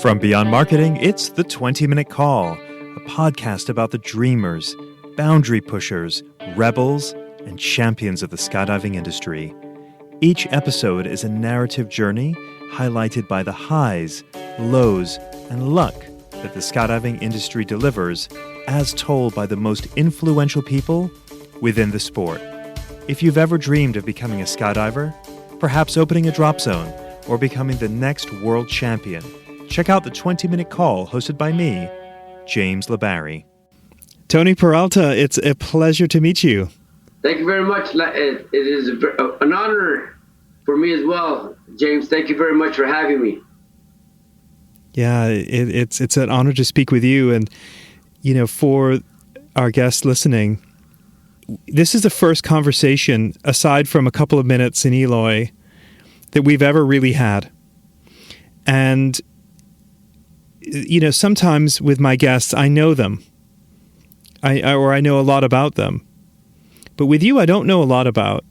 From Beyond Marketing, it's the 20-Minute Call, a podcast about the dreamers, boundary pushers, rebels, and champions of the skydiving industry. Each episode is a narrative journey highlighted by the highs, lows, and luck that the skydiving industry delivers, as told by the most influential people within the sport. If you've ever dreamed of becoming a skydiver, perhaps opening a drop zone, or becoming the next world champion, check out the 20-Minute Call hosted by me, James LeBarry. Tony Peralta, it's a pleasure to meet you. Thank you very much. It is an honor for me as well, James. Thank you very much for having me. Yeah, it's an honor to speak with you. And, you know, for our guests listening, this is the first conversation, aside from a couple of minutes in Eloy, that we've ever really had. And you know, sometimes with my guests, I know them, I know a lot about them. But with you, I don't know a lot about.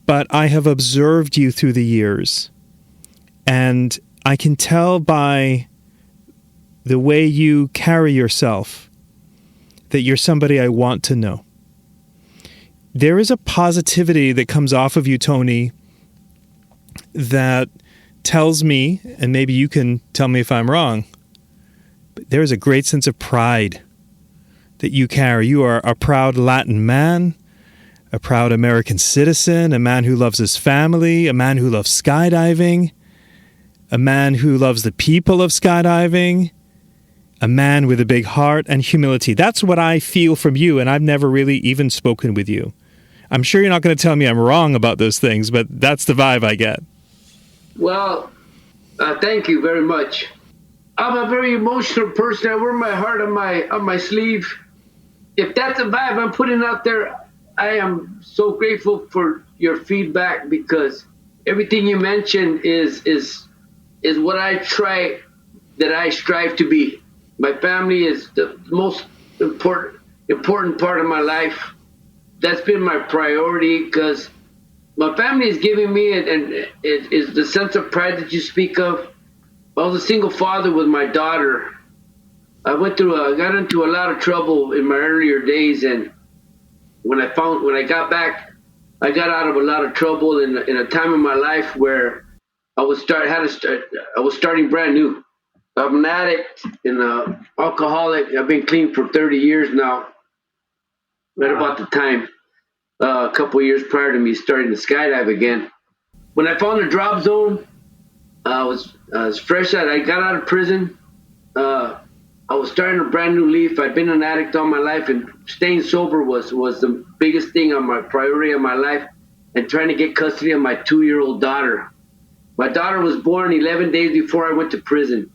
But I have observed you through the years, and I can tell by the way you carry yourself that you're somebody I want to know. There is a positivity that comes off of you, Tony, that tells me, and maybe you can tell me if I'm wrong, but there is a great sense of pride that you carry. You are a proud Latin man, a proud American citizen, a man who loves his family, a man who loves skydiving, a man who loves the people of skydiving, a man with a big heart and humility. That's what I feel from you, and I've never really even spoken with you. I'm sure you're not going to tell me I'm wrong about those things, but that's the vibe I get. Well, thank you very much. I'm a very emotional person. I wear my heart on my sleeve. If that's a vibe I'm putting out there, I am so grateful for your feedback, because everything you mentioned is what I strive to be. My family is the most important part of my life. That's been my priority, because my family is giving me, and it is the sense of pride that you speak of. I was a single father with my daughter. I got into a lot of trouble in my earlier days, and when I got back, I got out of a lot of trouble in a time in my life where I was starting brand new. I'm an addict and an alcoholic. I've been clean for 30 years now. Right about the time. A couple of years prior to me starting to skydive again. When I found a drop zone, I was fresh out. I got out of prison. I was starting a brand new leaf. I'd been an addict all my life, and staying sober was the biggest thing on my priority of my life, and trying to get custody of my 2-year-old daughter. My daughter was born 11 days before I went to prison.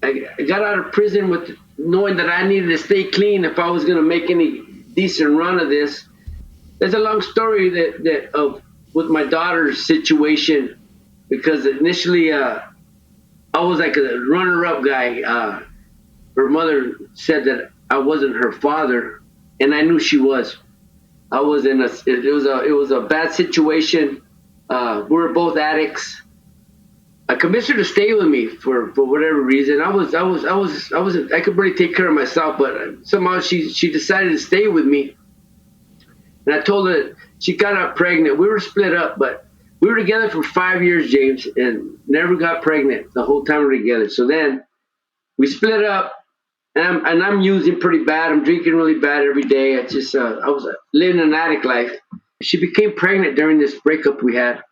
I got out of prison with knowing that I needed to stay clean if I was going to make any decent run of this. There's a long story with my daughter's situation, because initially I was like a runner-up guy. Her mother said that I wasn't her father, and I knew she was. It was a bad situation. We were both addicts. I convinced her to stay with me for whatever reason. I could barely take care of myself, but somehow she decided to stay with me. And I told her, she got out pregnant. We were split up, but we were together for 5 years, James, and never got pregnant the whole time we were together. So then we split up, and I'm using pretty bad. I'm drinking really bad every day. I was living an addict life. She became pregnant during this breakup we had.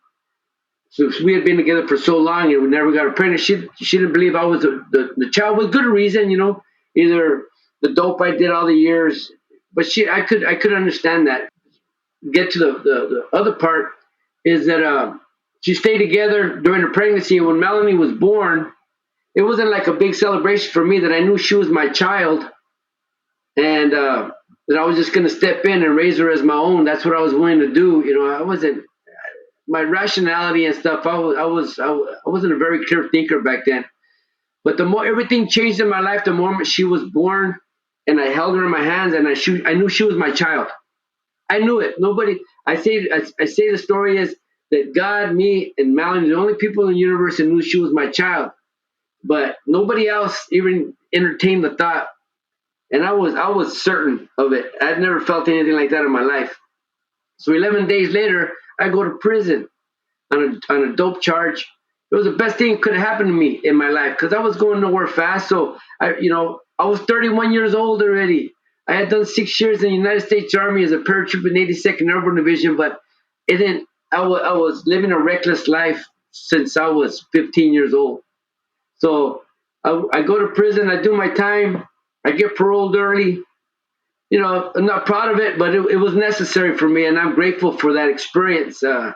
So we had been together for so long, and we never got her pregnant. She didn't believe I was the child, with good reason, you know, either the dope I did all the years, but I could understand that. Get to the other part is that she stayed together during the pregnancy, and when Melanie was born, it wasn't like a big celebration for me that I knew she was my child, and that I was just going to step in and raise her as my own. That's what I was willing to do. You know, I wasn't, my rationality and stuff, I wasn't a very clear thinker back then. But the more everything changed in my life, the moment she was born, and I held her in my hands, and I knew she was my child. I knew it. I say the story is, that God, me, and Melanie, the only people in the universe that knew she was my child. But nobody else even entertained the thought. And I was certain of it. I'd never felt anything like that in my life. So 11 days later, I go to prison on a dope charge. It was the best thing that could have happened to me in my life because I was going nowhere fast. So I was 31 years old already. I had done 6 years in the United States Army as a paratrooper in 82nd Airborne Division, but it didn't. I was living a reckless life since I was 15 years old. So I go to prison. I do my time. I get paroled early. I'm not proud of it, but it was necessary for me, and I'm grateful for that experience. The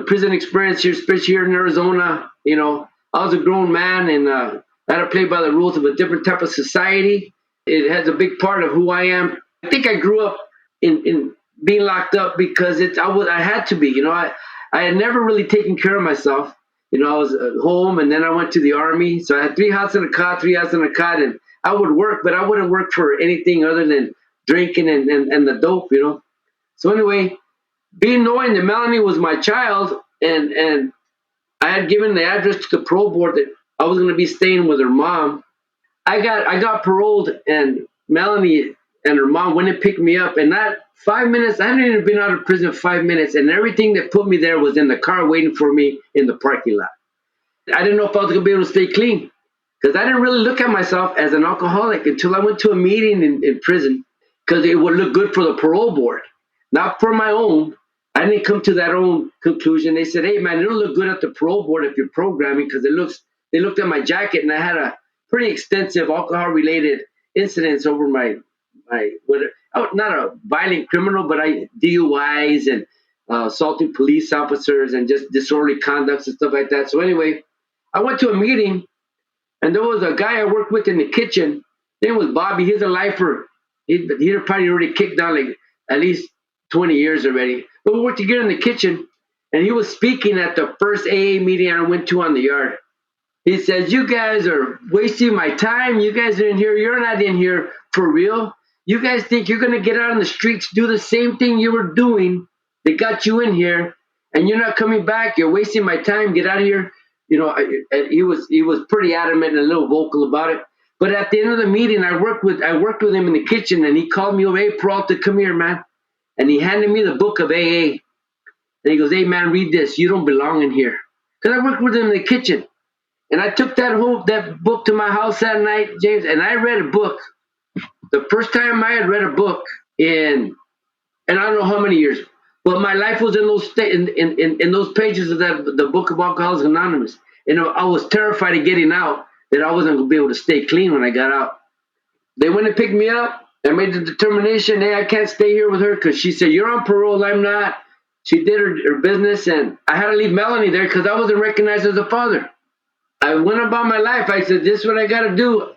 prison experience here, especially here in Arizona. I was a grown man, and I had to play by the rules of a different type of society. It has a big part of who I am. I think I grew up in being locked up because I had to be. I had never really taken care of myself. I was at home, and then I went to the Army. So I had 3 houses and a cot, and I would work, but I wouldn't work for anything other than drinking and the dope. So anyway, knowing that Melanie was my child, and I had given the address to the parole board that I was going to be staying with her mom. I got paroled, and Melanie and her mom went and picked me up. And that 5 minutes, I hadn't even been out of prison 5 minutes, and everything that put me there was in the car waiting for me in the parking lot. I didn't know if I was going to be able to stay clean because I didn't really look at myself as an alcoholic until I went to a meeting in prison because it would look good for the parole board, not for my own. I didn't come to that own conclusion. They said, "Hey, man, it'll look good at the parole board if you're programming," because they looked at my jacket, and I had a pretty extensive alcohol-related incidents over not a violent criminal, but DUIs and assaulting police officers and just disorderly conducts and stuff like that. So anyway, I went to a meeting, and there was a guy I worked with in the kitchen. His name was Bobby. He's a lifer. He'd probably already kicked down like at least 20 years already. But we worked together in the kitchen, and he was speaking at the first AA meeting I went to on the yard. He says, "You guys are wasting my time. You guys are in here. You're not in here for real. You guys think you're going to get out on the streets, do the same thing you were doing. They got you in here, and you're not coming back. You're wasting my time. Get out of here." He was pretty adamant and a little vocal about it. But at the end of the meeting, I worked with him in the kitchen, and he called me over. "Hey, Peralta, come here, man." And he handed me the book of AA. And he goes, "Hey, man, read this. You don't belong in here." Because I worked with him in the kitchen. And I took that book to my house that night, James, and I read a book. The first time I had read a book and I don't know how many years, but my life was in those pages of the book of Alcoholics Anonymous. I was terrified of getting out, that I wasn't going to be able to stay clean when I got out. They went and picked me up. I made the determination, hey, I can't stay here with her because she said, "You're on parole, I'm not." She did her business, and I had to leave Melanie there because I wasn't recognized as a father. I went about my life. I said, "This is what I got to do.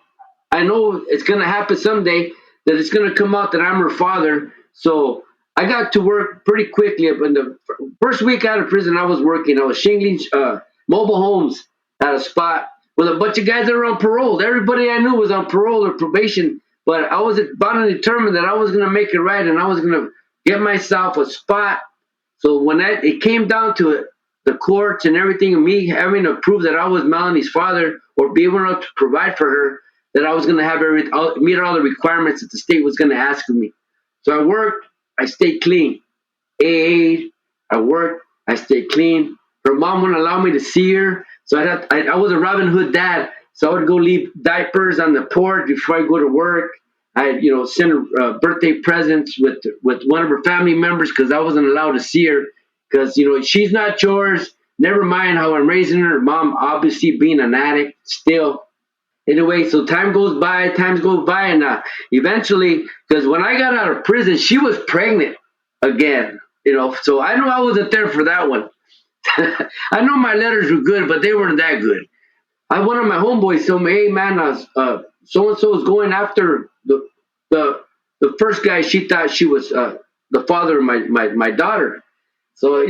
I know it's going to happen someday, that it's going to come out that I'm her father." So I got to work pretty quickly. In the first week out of prison, I was working. I was shingling mobile homes at a spot with a bunch of guys that were on parole. Everybody I knew was on parole or probation, but I was bound and determined that I was going to make it right, and I was going to get myself a spot. So when it came down to it, the courts and everything, and me having to prove that I was Melanie's father or be able to provide for her, that I was going to meet all the requirements that the state was going to ask of me. So I worked, I stayed clean. I worked, I stayed clean. Her mom wouldn't allow me to see her, so I was a Robin Hood dad. So I would go leave diapers on the porch before I go to work. I send her birthday presents with one of her family members because I wasn't allowed to see her. Because, she's not yours. Never mind how I'm raising her. Mom, obviously being an addict still. Anyway, so times go by, and eventually, because when I got out of prison, she was pregnant again. So I knew I wasn't there for that one. I know my letters were good, but they weren't that good. One of my homeboys told me, "Hey, man, so-and-so is going after the first guy. She thought she was the father of my daughter." So,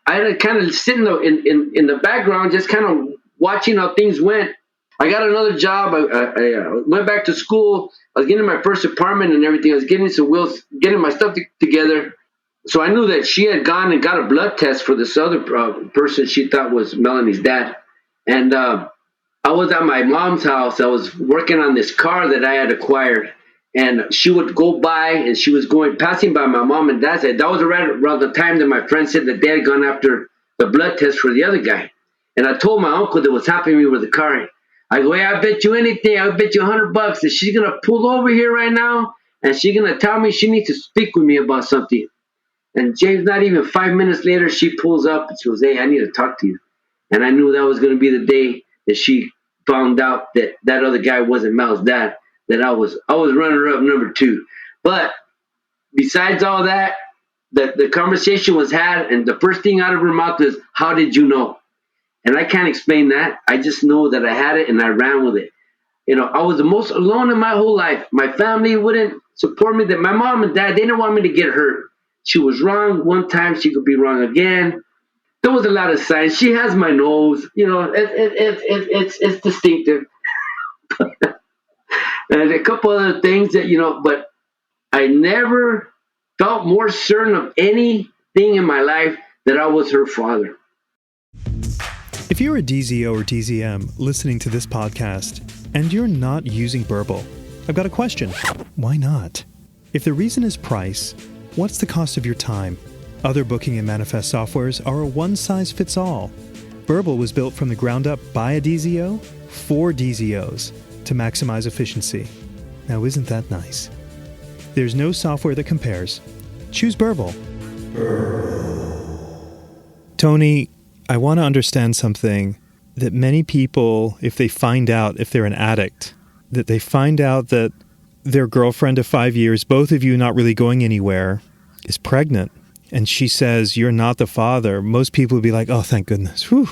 I had to kind of sit in the background, just kind of watching how things went. I got another job. I went back to school. I was getting my first apartment and everything. I was getting some wheels, getting my stuff together. So I knew that she had gone and got a blood test for this other person she thought was Melanie's dad. And I was at my mom's house. I was working on this car that I had acquired. And she would go by, and she was passing by my mom and dad's. That was around the time that my friend said that they had gone after the blood test for the other guy. And I told my uncle that was helping me with the car. I go, hey, I bet you anything. I bet you $100 that she's going to pull over here right now, and she's going to tell me she needs to speak with me about something. And James, not even 5 minutes later, she pulls up and she goes, hey, I need to talk to you. And I knew that was going to be the day that she found out that that other guy wasn't Mel's dad, that I was runner-up number 2. But besides all that, the conversation was had, and the first thing out of her mouth is, how did you know? And I can't explain that. I just know that I had it, and I ran with it. I was the most alone in my whole life. My family wouldn't support me. That my mom and dad, they didn't want me to get hurt. She was wrong one time, she could be wrong again. There was a lot of signs. She has my nose. It's distinctive. And a couple other things that, but I never felt more certain of anything in my life that I was her father. If you're a DZO or DZM listening to this podcast and you're not using Burble, I've got a question. Why not? If the reason is price, what's the cost of your time? Other booking and manifest softwares are a one-size-fits-all. Burble was built from the ground up by a DZO for DZOs to maximize efficiency. Now, isn't that nice? There's no software that compares. Choose Burble. Tony, I want to understand something that many people, if they find out, if they're an addict, that they find out that their girlfriend of 5 years, both of you not really going anywhere, is pregnant. And she says, you're not the father. Most people would be like, oh, thank goodness. Whew,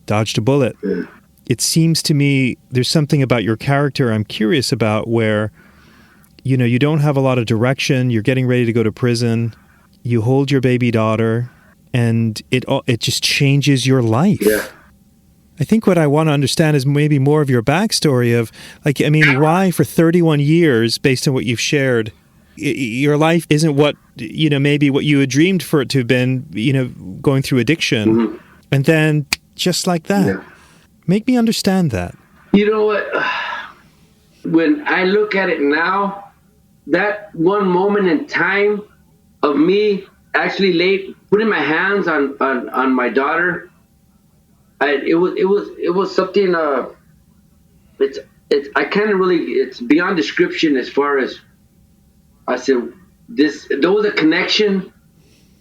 dodged a bullet. It seems to me there's something about your character I'm curious about where, you don't have a lot of direction. You're getting ready to go to prison. You hold your baby daughter, and it just changes your life. Yeah. I think what I want to understand is maybe more of your backstory of, why for 31 years, based on what you've shared, your life isn't what, maybe what you had dreamed for it to have been, going through addiction. Mm-hmm. And then just like that. Yeah. Make me understand that. You know what? When I look at it now, that one moment in time of me actually putting my hands on my daughter, it was something. It's beyond description as far as I said. There was a connection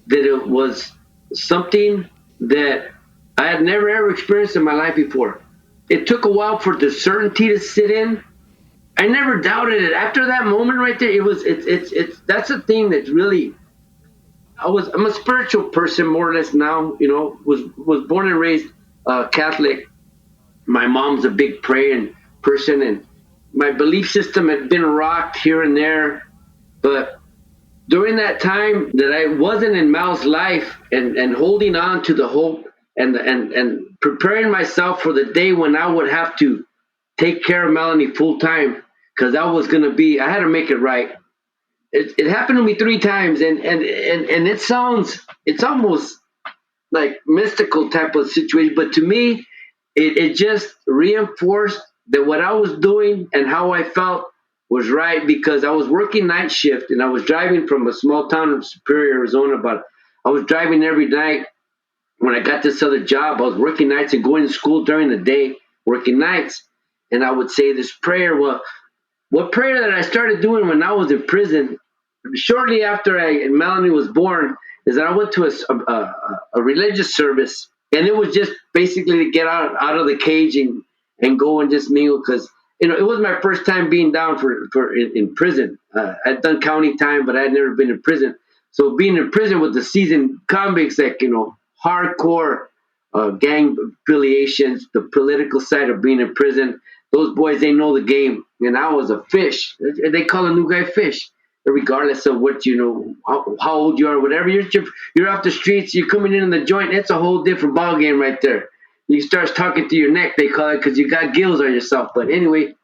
that it was something that I had never ever experienced in my life before. It took a while for the certainty to sit in. I never doubted it. After that moment right there, that's the thing that's really. I'm a spiritual person more or less now. Was born and raised Catholic. My mom's a big praying person, and my belief system had been rocked here and there. But during that time that I wasn't in Mal's life, and holding on to the hope and preparing myself for the day when I would have to take care of Melanie full time, because I had to make it right. It happened to me 3 times, and it's almost like mystical type of situation, but to me, it just reinforced that what I was doing and how I felt was right, because I was working night shift, and I was driving from a small town of Superior, Arizona, but I was driving every night. When I got this other job, I was working nights and going to school during the day, working nights, and I would say this prayer. Well, what prayer that I started doing when I was in prison, shortly after Melanie was born, is that I went to a religious service, and it was just basically to get out of the cage and go and just mingle, because it was my first time being down in prison. I'd done county time, but I had never been in prison. So being in prison with the seasoned convicts, hardcore gang affiliations, the political side of being in prison, those boys, they know the game. And I was a fish. They call a new guy fish, regardless of what how old you are, whatever. You're off the streets, you're coming in the joint. It's a whole different ball game right there. You start talking to your neck, they call it, because you got gills on yourself. But anyway,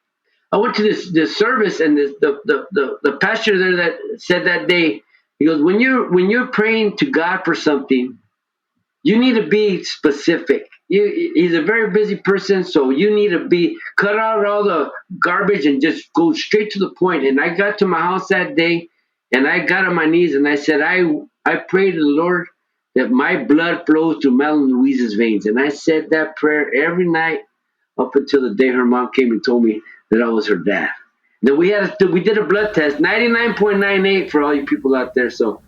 I went to this service, and the pastor there that said that day, He goes, when you're praying to God for something, you need to be specific. He's a very busy person, so you need to be cut out all the garbage and just go straight to the point. And I got to my house that day, and I got on my knees and I said, I pray to the Lord that my blood flows through Melanie Louise's veins. And I said that prayer every night up until the day her mom came and told me that I was her dad. Then we did a blood test, 99.98 for all you people out there. So,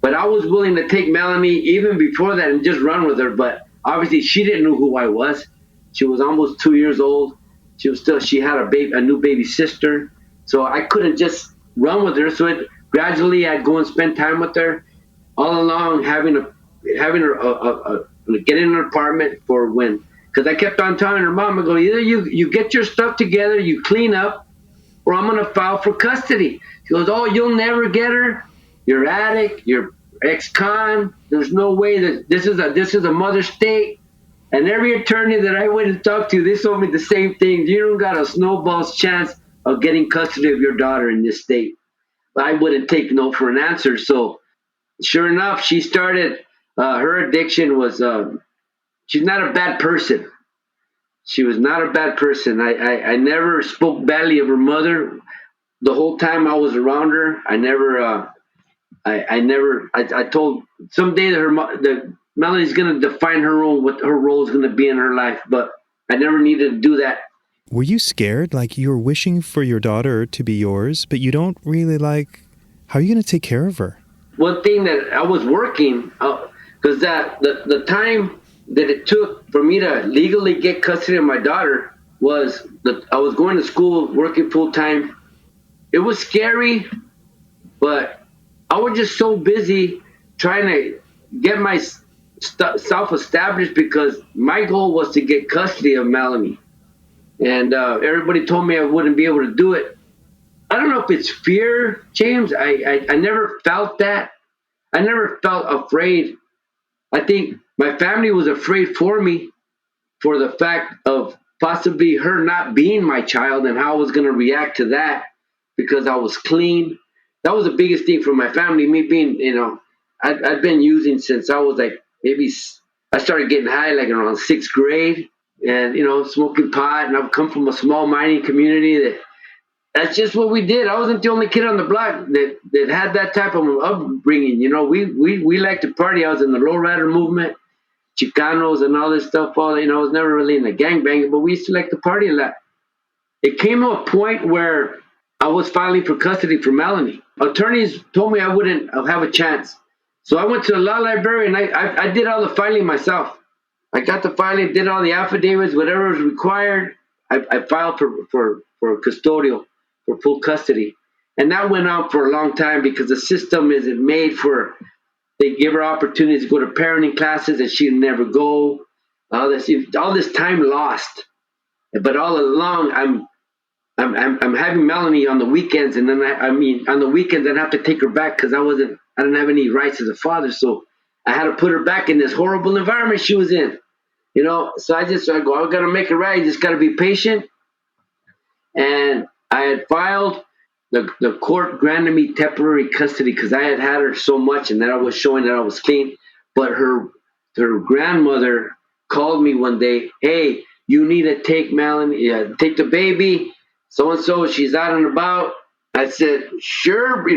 but I was willing to take Melanie even before that and just run with her. But obviously, she didn't know who I was. She was almost 2 years old. She had a new baby sister. So I couldn't just run with her. So gradually, I'd go and spend time with her. All along, having her get in an apartment for when, because I kept on telling her mom, I go, either you get your stuff together, you clean up, or I'm gonna file for custody. She goes, oh, you'll never get her. You're addict. You're ex-con. There's no way that this is a mother state. And every attorney that I went and talked to, they told me the same thing. You don't got a snowball's chance of getting custody of your daughter in this state. But I wouldn't take no for an answer. So sure enough, she started. Her addiction was. She's not a bad person. She was not a bad person. I never spoke badly of her mother. The whole time I was around her, I told someday that Melanie's going to define her own, what her role is going to be in her life, but I never needed to do that. Were you scared? Like you were wishing for your daughter to be yours, but you don't really how are you going to take care of her? One thing that I was working, because the time that it took for me to legally get custody of my daughter was that I was going to school, working full time. It was scary, but I was just so busy trying to get myself established because my goal was to get custody of Melanie. And everybody told me I wouldn't be able to do it. I don't know if it's fear, James. I never felt that. I never felt afraid. I think my family was afraid for me for the fact of possibly her not being my child and how I was going to react to that because I was clean. That was the biggest thing for my family, me being, I'd been using since I was I started getting high like around sixth grade and, smoking pot. And I've come from a small mining community that's just what we did. I wasn't the only kid on the block that had that type of upbringing. We liked to party. I was in the lowrider movement, Chicanos and all this stuff. I was never really in the gangbanging, but we used to like to party a lot. It came to a point where I was filing for custody for Melanie. Attorneys told me I wouldn't have a chance. So I went to the law library and I did all the filing myself. I got the filing, did all the affidavits, whatever was required. I filed for custodial, for full custody. And that went on for a long time because the system isn't made for, they give her opportunities to go to parenting classes and she'd never go. All this time lost. But all along, I'm having Melanie on the weekends, and then on the weekends I'd have to take her back because I didn't have any rights as a father, so I had to put her back in this horrible environment she was in, So I gotta make it right. You just gotta be patient. And I had filed. The court granted me temporary custody because I had her so much, and that I was showing that I was clean. But her grandmother called me one day. Hey, you need to take Melanie, take the baby. So-and-so, she's out and about. I said, sure,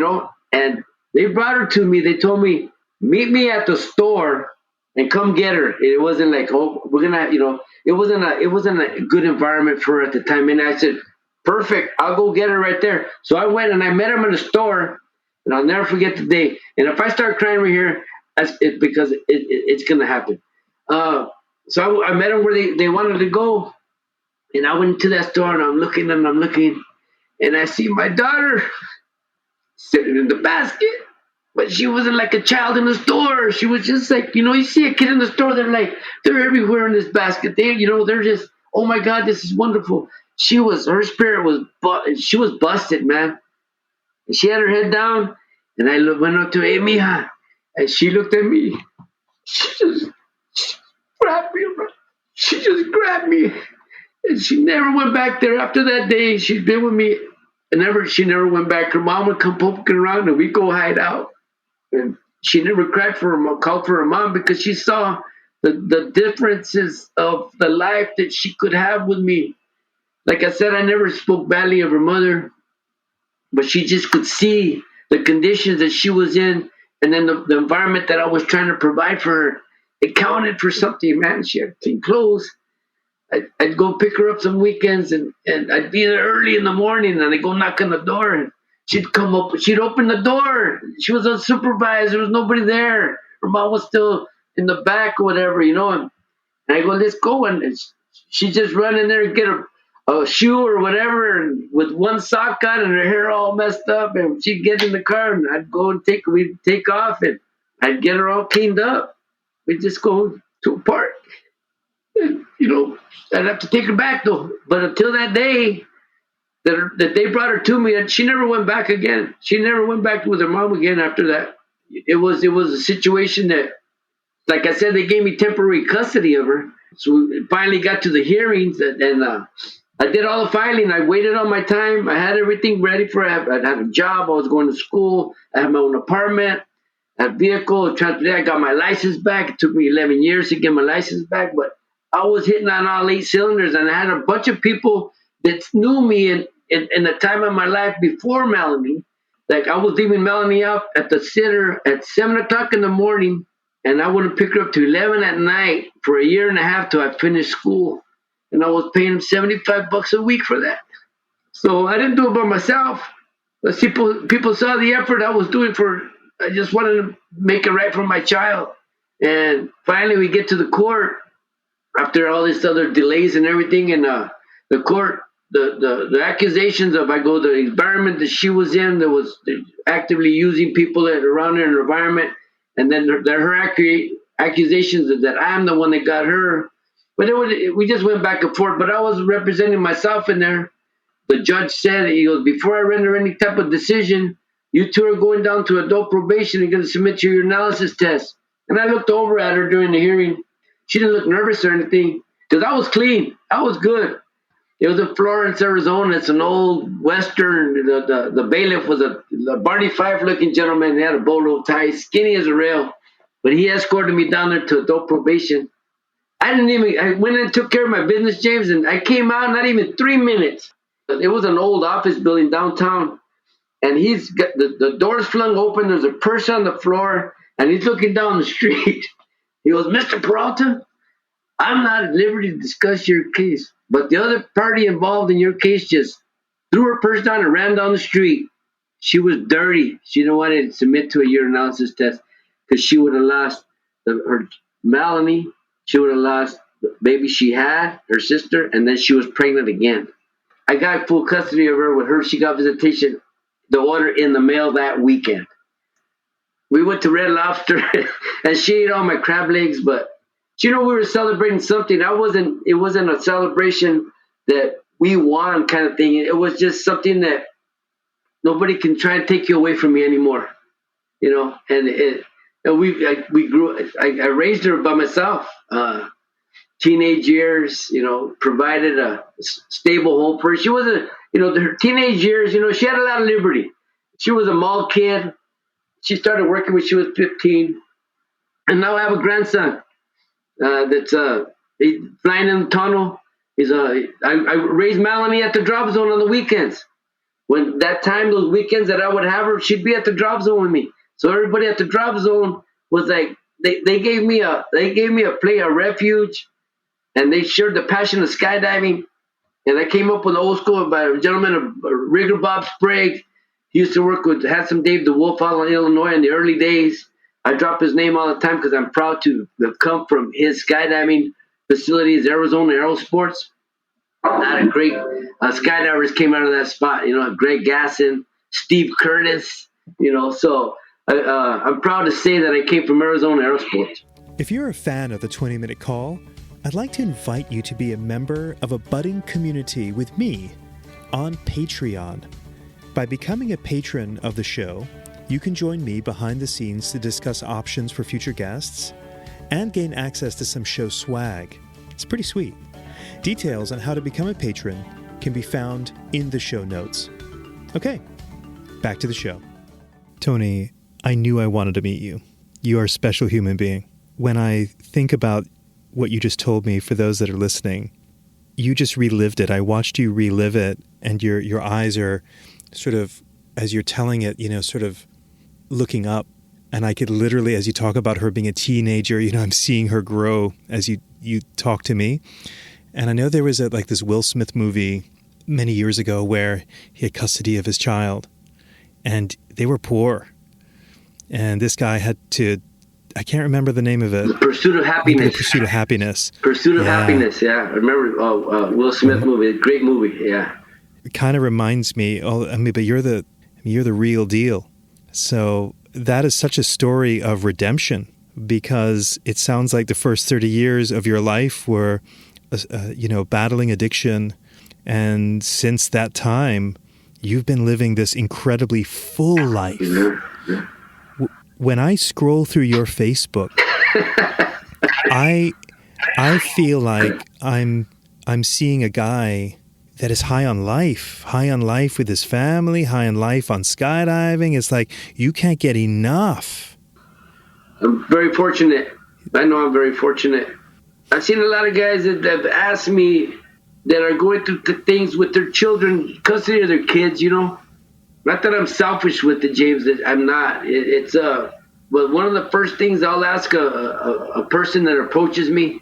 and they brought her to me. They told me, meet me at the store and come get her. It wasn't like, oh, we're going to, it wasn't a good environment for her at the time. And I said, perfect, I'll go get her right there. So I went and I met him in the store, and I'll never forget the day. And if I start crying right here, it's because it's going to happen. So I met them where they wanted to go. And I went to that store and I'm looking and I see my daughter sitting in the basket, but she wasn't like a child in the store. She was just like, you see a kid in the store, they're everywhere in this basket. They're just, oh my God, this is wonderful. Her spirit was, she was busted, man. And she had her head down and I went up to her, hey, mija. And she looked at me. She just grabbed me. She just grabbed me. And she never went back there after that day. She's been with me, and she never went back. Her mom would come poking around, and we'd go hide out. And she never called for her mom because she saw the differences of the life that she could have with me. Like I said, I never spoke badly of her mother, but she just could see the conditions that she was in, and then the environment that I was trying to provide for her. It counted for something, man. She had clean clothes. I'd go pick her up some weekends, and I'd be there early in the morning, and I'd go knock on the door, and she'd come up, she'd open the door. She was unsupervised. There was nobody there. Her mom was still in the back or whatever, and I go, let's go. And she just run in there and get a shoe or whatever, and with one sock on and her hair all messed up. And she'd get in the car, and I'd go and we'd take off, and I'd get her all cleaned up. We'd just go to a park. And, I'd have to take her back, though. But until that day that they brought her to me, and she never went back again. She never went back with her mom again after that. It was a situation that, like I said, they gave me temporary custody of her. So we finally got to the hearings, and I did all the filing. I waited on my time. I had everything ready for it. I had a job. I was going to school. I had my own apartment, I had a vehicle, transportation. I got my license back. It took me 11 years to get my license back, but I was hitting on all 8 cylinders, and I had a bunch of people that knew me in the time of my life before Melanie. Like, I was leaving Melanie out at the sitter at 7 o'clock in the morning, and I wouldn't pick her up to 11 at night for a year and a half till I finished school. And I was paying them $75 a week for that. So I didn't do it by myself. But people saw the effort I was doing I just wanted to make it right for my child. And finally we get to the court after all this other delays and everything. And the court, the accusations of the environment that she was in, that was actively using people around her environment. And then her accusations that I'm the one that got her. But we just went back and forth. But I was representing myself in there. The judge said, he goes, before I render any type of decision, you two are going down to adult probation and going to submit your analysis test. And I looked over at her during the hearing. She didn't look nervous or anything because I was clean. I was good. It was in Florence, Arizona. It's an old Western. The bailiff was a Barney Fife-looking gentleman. He had a bolo tie, skinny as a rail. But he escorted me down there to adult probation. I went and took care of my business, James, and I came out not even 3 minutes. It was an old office building downtown, and he's got the doors flung open. There's a person on the floor, and he's looking down the street. He goes, Mr. Peralta, I'm not at liberty to discuss your case, but the other party involved in your case just threw her purse down and ran down the street. She was dirty. She didn't want to submit to a urinalysis test because she would have lost her Melanie. She would have lost the baby she had, her sister, and then she was pregnant again. I got full custody of her. With her, she got visitation, the order in the mail that weekend. We went to Red Lobster, and she ate all my crab legs. But we were celebrating something. It wasn't a celebration that we won kind of thing. It was just something that nobody can try and take you away from me anymore. And we grew. I raised her by myself. Teenage years, provided a stable home for her. She wasn't, her teenage years, she had a lot of liberty. She was a mall kid. She started working when she was 15. And now I have a grandson that's flying in the tunnel. I raised Melanie at the drop zone on the weekends. When that time, those weekends that I would have her, she'd be at the drop zone with me. So everybody at the drop zone was like, they gave me a refuge. And they shared the passion of skydiving. And I came up with an old school by a gentleman, Rigger Bob Sprague. He used to work with Handsome Dave DeWolf out in Illinois in the early days. I drop his name all the time because I'm proud to have come from his skydiving facilities, Arizona Aerosports. A lot of great skydivers came out of that spot. Greg Gasson, Steve Curtis. So I'm proud to say that I came from Arizona Aerosports. If you're a fan of the 20-Minute Call, I'd like to invite you to be a member of a budding community with me on Patreon. By becoming a patron of the show, you can join me behind the scenes to discuss options for future guests and gain access to some show swag. It's pretty sweet. Details on how to become a patron can be found in the show notes. Okay, back to the show. Tony, I knew I wanted to meet you. You are a special human being. When I think about what you just told me, for those that are listening, you just relived it. I watched you relive it, and your eyes are sort of, as you're telling it, sort of looking up. And I could literally, as you talk about her being a teenager, I'm seeing her grow as you talk to me. And I know there was this Will Smith movie many years ago where he had custody of his child, and they were poor. And this guy had to, I can't remember the name of it. The Pursuit of Happiness. The Pursuit of Happiness. Pursuit of Happiness, yeah. I remember Will Smith movie, great movie, yeah. It kind of reminds me, but you're the real deal. So that is such a story of redemption, because it sounds like the first 30 years of your life were, battling addiction. And since that time, you've been living this incredibly full life. Yeah. When I scroll through your Facebook, I feel like I'm seeing a guy that is high on life with his family, high on life on skydiving. It's like you can't get enough. I'm very fortunate. I know I'm very fortunate. I've seen a lot of guys that have asked me that are going through things with their children, custody of their kids, Not that I'm selfish with it, James. I'm not. But one of the first things I'll ask a person that approaches me,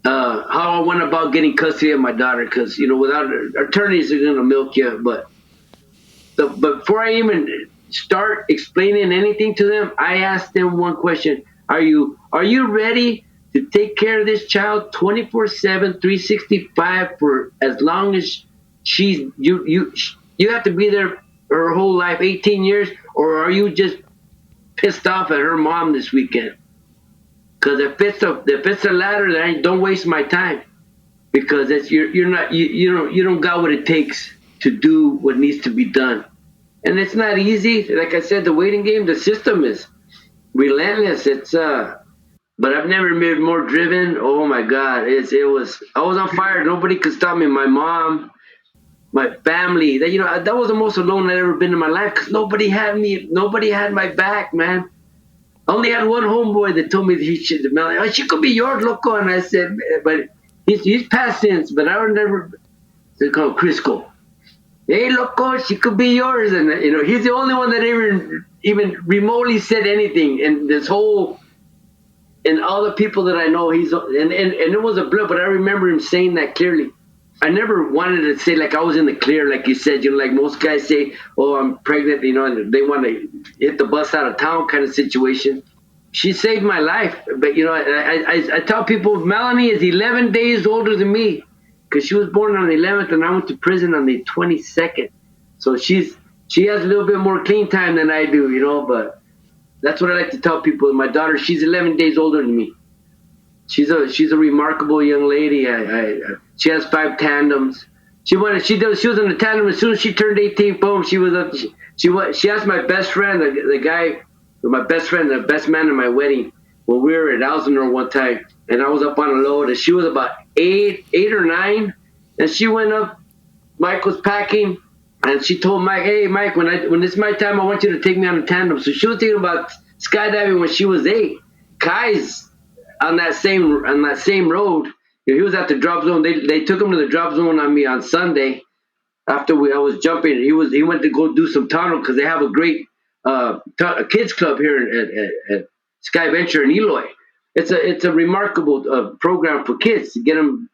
how I went about getting custody of my daughter, because without attorneys, they're gonna milk you. But before I even start explaining anything to them, I ask them one question: Are you ready to take care of this child 24/7, 365 for as long as you have to be there her whole life, 18 years, or are you just pissed off at her mom this weekend? Because if it's the latter, then don't waste my time, because you don't got what it takes to do what needs to be done, and it's not easy. Like I said, the waiting game, the system is relentless. But I've never been more driven. Oh my God, I was on fire. Nobody could stop me. My mom, my family. That was the most alone I'd ever been in my life, because nobody had me. Nobody had my back, man. I only had one homeboy that told me that Melanie, she could be yours, loco. And I said, but he's past since. But I would never. They call him Crisco. Hey, loco, she could be yours. And he's the only one that even remotely said anything. And this whole, and all the people that I know, and it was a blip. But I remember him saying that clearly. I never wanted to say like I was in the clear, like you said, like most guys say, oh, I'm pregnant, and they want to hit the bus out of town kind of situation. She saved my life. But, I tell people Melanie is 11 days older than me, because she was born on the 11th and I went to prison on the 22nd. So she has a little bit more clean time than I do, but that's what I like to tell people. My daughter, she's 11 days older than me. She's a remarkable young lady. She has 5 tandems. She was in a tandem as soon as she turned 18. Boom, she was up. She asked my best friend, the guy, my best friend, the best man in my wedding, when we were at Elsinore one time, and I was up on a load, and she was about 8 or 9, and she went up. Mike was packing, and she told Mike, "Hey, Mike, when it's my time, I want you to take me on a tandem." So she was thinking about skydiving when she was 8. Kai's on that same road. He was at the drop zone. They took him to the drop zone on me on Sunday. After I was jumping, he went to go do some tunnel, because they have a great kids club here at Sky Venture in Eloy. It's a remarkable program for kids to get them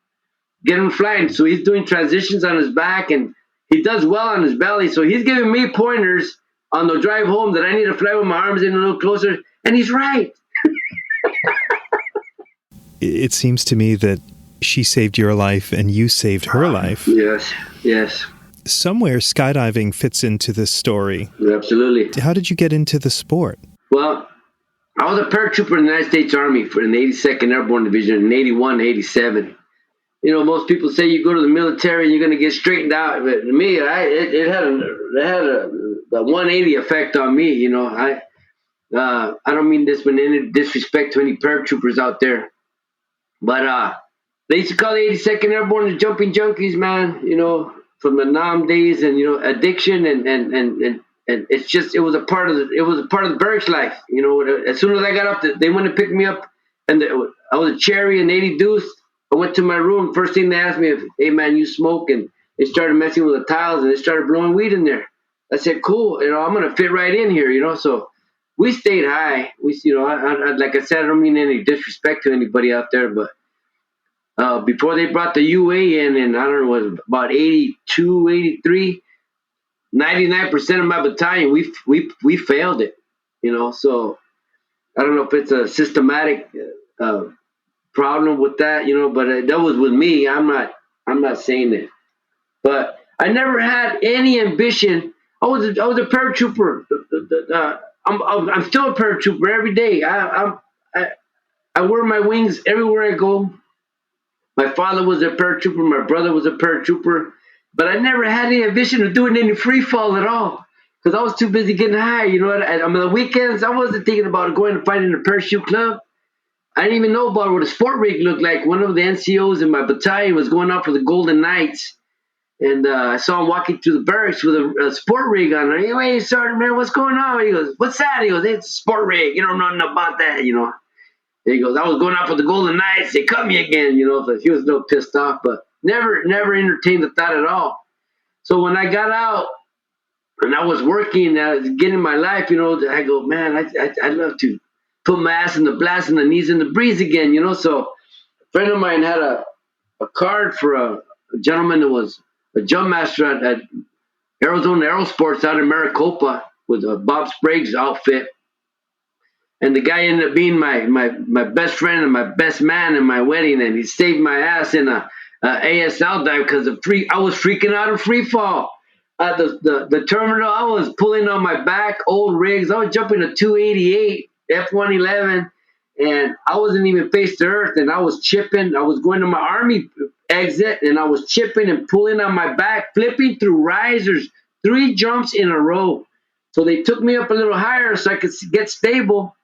flying. So he's doing transitions on his back, and he does well on his belly. So he's giving me pointers on the drive home that I need to fly with my arms in a little closer, and he's right. It seems to me that she saved your life and you saved her life. Yes. Somewhere skydiving fits into this story. Absolutely. How did you get into the sport? Well, I was a paratrooper in the United States Army in the 82nd Airborne Division in 81, 87. Most people say you go to the military and you're going to get straightened out. But to me, it had a 180 effect on me. I don't mean this with any disrespect to any paratroopers out there. But they used to call the 82nd Airborne the jumping junkies, man, from the Nam days, and, addiction and and it was a part of the barracks life. As soon as I got up, they went to pick me up, and I was a cherry and 80 deuce. I went to my room. First thing they asked me, hey man, you smoke? And they started messing with the tiles and they started blowing weed in there. I said, cool, I'm gonna fit right in here, So we stayed high. Like I said, I don't mean any disrespect to anybody out there, but before they brought the UA in, and I don't know, it was about 82, 83, 99% of my battalion, we failed it, So I don't know if it's a systematic problem with that, but that was with me. I'm not saying it, but I never had any ambition. I was a paratrooper. I'm still a paratrooper every day. I wear my wings everywhere I go. My father was a paratrooper. My brother was a paratrooper. But I never had any ambition of doing any free fall at all because I was too busy getting high. On the weekends, I wasn't thinking about going to fight in a parachute club. I didn't even know about what a sport rig looked like. One of the NCOs in my battalion was going out for the Golden Knights. And I saw him walking through the barracks with a sport rig on. Hey, Sergeant, man, what's going on? He goes, what's that? He goes, it's a sport rig. You don't know nothing about that, He goes, I was going out for the Golden Knights. They cut me again, So he was a little pissed off, but never entertained the thought at all. So when I got out and I was working, getting my life, I go, man, I'd love to put my ass in the blast and the knees in the breeze again, So a friend of mine had a card for a gentleman that was a jump master at Arizona Aerosports out in Maricopa with Bob Sprague's outfit. And the guy ended up being my best friend and my best man in my wedding, and he saved my ass in a ASL dive because I was freaking out of free fall. At the terminal, I was pulling on my back, old rigs. I was jumping a 288 F-111, and I wasn't even face to earth, and I was chipping. I was going to my Army exit, and I was chipping and pulling on my back, flipping through risers, 3 jumps in a row. So they took me up a little higher so I could get stable.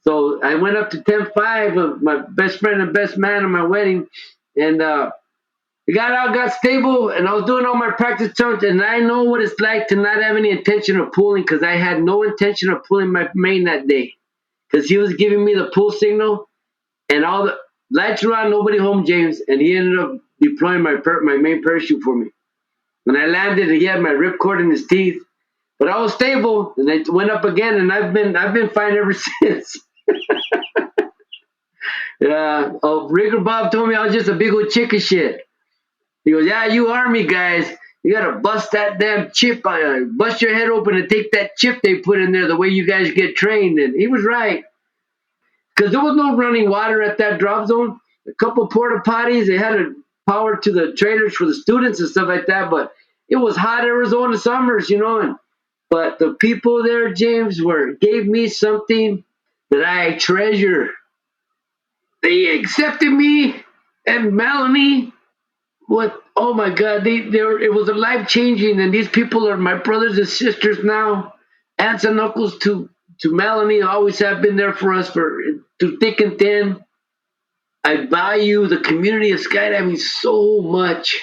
So I went up to 10.5 of my best friend and best man at my wedding, and I got out, got stable, and I was doing all my practice turns, and I know what it's like to not have any intention of pulling because I had no intention of pulling my main that day because he was giving me the pull signal, and all the lights were on, nobody home, James, and he ended up deploying my main parachute for me. When I landed, he had my ripcord in his teeth, but I was stable, and I went up again, and I've been fine ever since. Rigger Bob told me I was just a big old chicken shit. He goes, yeah, you Army guys, you gotta bust that damn chip, bust your head open and take that chip they put in there the way you guys get trained. And he was right. Because there was no running water at that drop zone. A couple porta potties, they had a power to the trailers for the students and stuff like that, but it was hot Arizona summers, but the people there, James, gave me something that I treasure. They accepted me and Melanie oh my God, it was a life changing, and these people are my brothers and sisters now, aunts and uncles to Melanie, always have been there for us through thick and thin. I value the community of skydiving so much.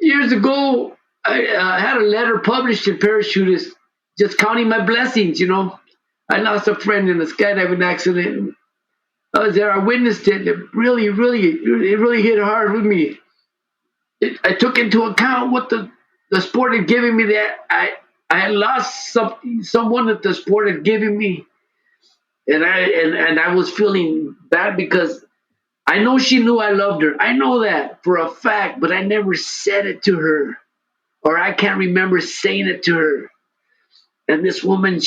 Years ago, I had a letter published in Parachutist, just counting my blessings. I lost a friend in a skydiving accident. I was there. I witnessed it. It really hit hard with me. I took into account what the sport had given me. That I had lost someone that the sport had given me, and I was feeling bad because I know she knew I loved her. I know that for a fact, but I never said it to her, or I can't remember saying it to her. And this woman,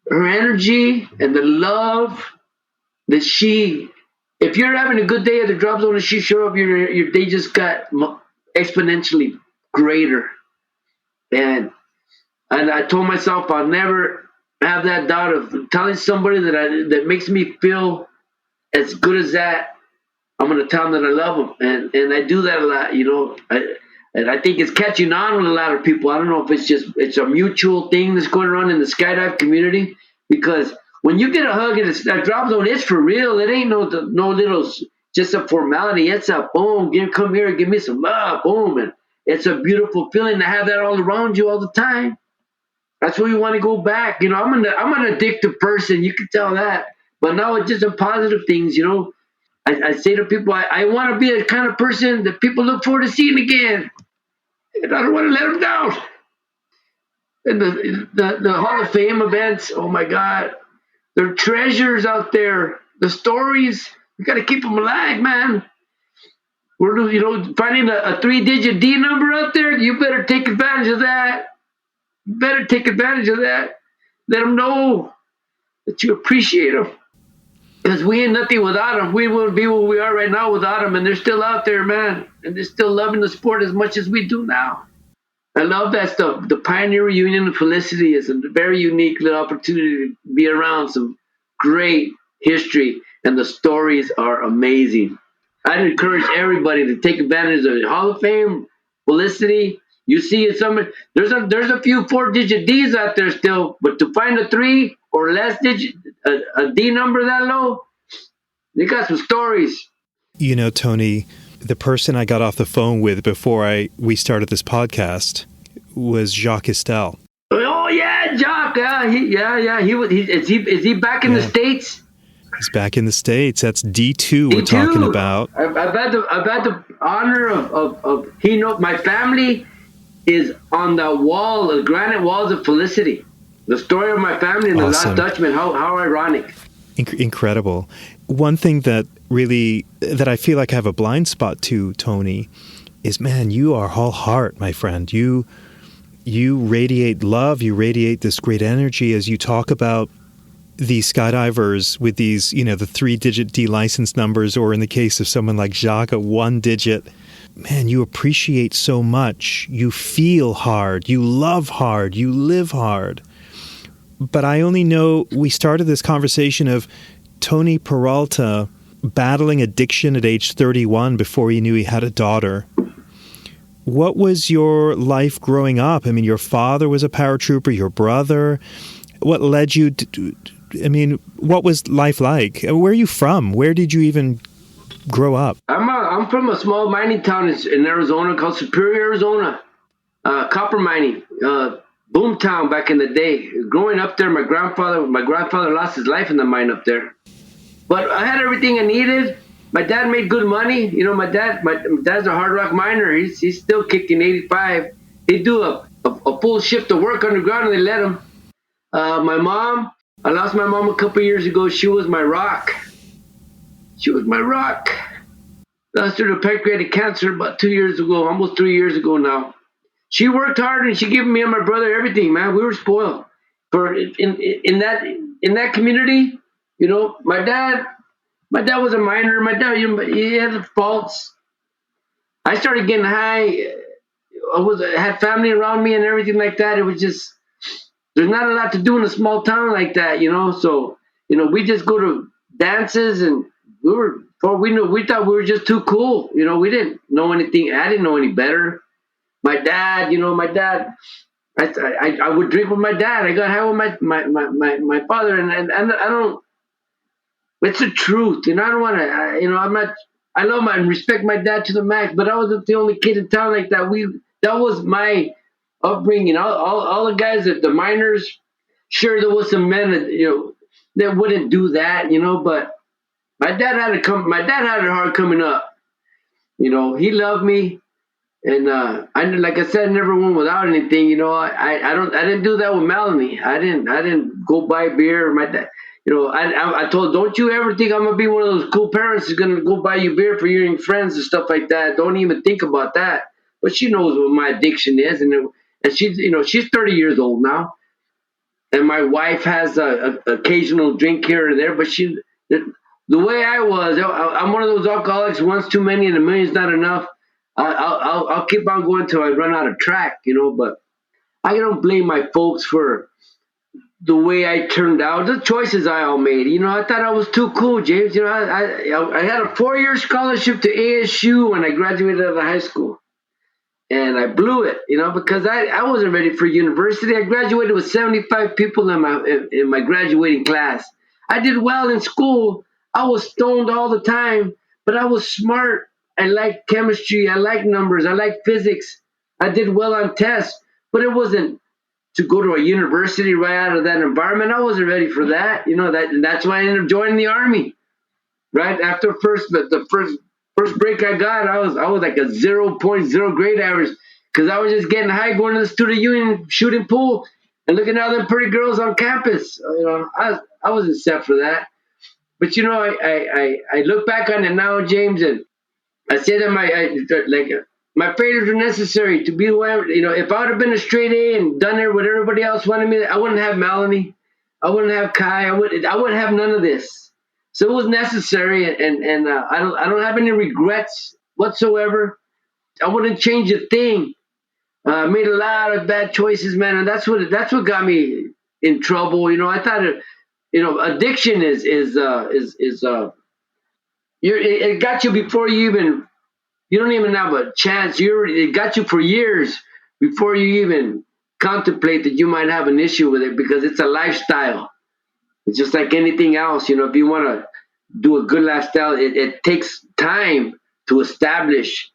her energy and the love that if you're having a good day at the drop zone and she showed up, your day just got exponentially greater. And I told myself I'll never have that doubt of telling somebody that makes me feel as good as that. I'm going to tell them that I love them. And I do that a lot, and I think it's catching on with a lot of people. I don't know if it's a mutual thing that's going on in the skydive community, because when you get a hug at a drop zone, it's for real. It ain't no little, just a formality. It's a boom, come here, give me some love, boom. It's a beautiful feeling to have that all around you all the time. That's where you want to go back. I'm an addictive person. You can tell that. But now it's just the positive things. I say to people, I want to be the kind of person that people look forward to seeing again. And I don't want to let them down. And the Hall of Fame events, oh my God, they're treasures out there. The stories, we got to keep them alive, man. We're finding a 3-digit D number out there. You better take advantage of that. You better take advantage of that. Let them know that you appreciate them. Because we ain't nothing without them. We wouldn't be where we are right now without them. And they're still out there, man. And they're still loving the sport as much as we do now. I love that stuff. The Pioneer Reunion of Felicity is a very unique little opportunity to be around some great history, and the stories are amazing. I'd encourage everybody to take advantage of the Hall of Fame, Felicity. You see it there's a few 4-digit D's out there still, but to find a 3 or less digit, a D number that low, they got some stories. Tony, the person I got off the phone with before we started this podcast was Jacques Estelle. Oh yeah, Jacques. Yeah. Is he back in the States? He's back in the States. That's D2 we're talking about. I've had the honor of my family is on the granite walls of Felicity. The story of my family and Awesome. The Last Dutchman. How ironic. Incredible. One thing that I feel like I have a blind spot to, Tony, is, man, you are all heart, my friend. You radiate love. You radiate this great energy as you talk about these skydivers with these, the 3-digit D license numbers, or in the case of someone like Jacques, a 1-digit. Man, you appreciate so much. You feel hard. You love hard. You live hard. But I only know we started this conversation of Tony Peralta battling addiction at age 31 before he knew he had a daughter. What was your life growing up? I mean, your father was a paratrooper, your brother. What led you to, what was life like? Where are you from? Where did you even grow up? I'm from a small mining town in Arizona called Superior, Arizona. Copper mining. Boomtown back in the day. Growing up there, my grandfather lost his life in the mine up there. But I had everything I needed. My dad made good money. My dad's a hard rock miner. He's still kicking 85. They do a full shift of work underground, and they let him. My mom, I lost my mom a couple years ago. She was my rock. Lost her to pancreatic cancer about 2 years ago, almost 3 years ago now. She worked hard, and she gave me and my brother everything, man. We were spoiled. In that community, my dad was a miner. My dad, he had faults. I started getting high. I had family around me and everything like that. It was just, there's not a lot to do in a small town like that, So, we just go to dances, and we thought we were just too cool. We didn't know anything. I didn't know any better. My dad, I would drink with my dad. I got high with my father, and I don't. It's the truth, and I don't want to. I'm not. I love and respect my dad to the max, but I wasn't the only kid in town like that. That was my upbringing. All the guys the miners. Sure, there was some men that wouldn't do that, but my dad had it hard coming up. He loved me. And like I said, I never went without anything. I didn't do that with Melanie. I didn't go buy beer. My dad, I told, don't you ever think I'm gonna be one of those cool parents who's gonna go buy you beer for you and your friends and stuff like that. Don't even think about that. But she knows what my addiction is, and she's 30 years old now, and my wife has a occasional drink here or there. But the way I was, I'm one of those alcoholics. Once too many, and a million's not enough. I'll keep on going till I run out of track, But I don't blame my folks for the way I turned out, the choices I all made. I thought I was too cool, James. I had a 4-year scholarship to ASU when I graduated out of high school, and I blew it, because I wasn't ready for university. I graduated with 75 people in my graduating class. I did well in school. I was stoned all the time, but I was smart. I like chemistry. I like numbers. I like physics. I did well on tests, but it wasn't to go to a university right out of that environment. I wasn't ready for that. And that's why I ended up joining the Army. Right after the first break I got, I was like a 0.0 grade average because I was just getting high, going to the student union, shooting pool, and looking at all them pretty girls on campus. I wasn't set for that. But I look back on it now, James, and I say that my failures were necessary to be who I am. If I would have been a straight A and done it what everybody else wanted me, I wouldn't have Melanie, I wouldn't have Kai, I wouldn't have none of this. So it was necessary, and I don't have any regrets whatsoever. I wouldn't change a thing. I made a lot of bad choices, man, and that's what got me in trouble. I thought addiction it got you before you don't even have a chance. It got you for years before you even contemplate that you might have an issue with it, because it's a lifestyle. It's just like anything else. If you want to do a good lifestyle, it takes time to establish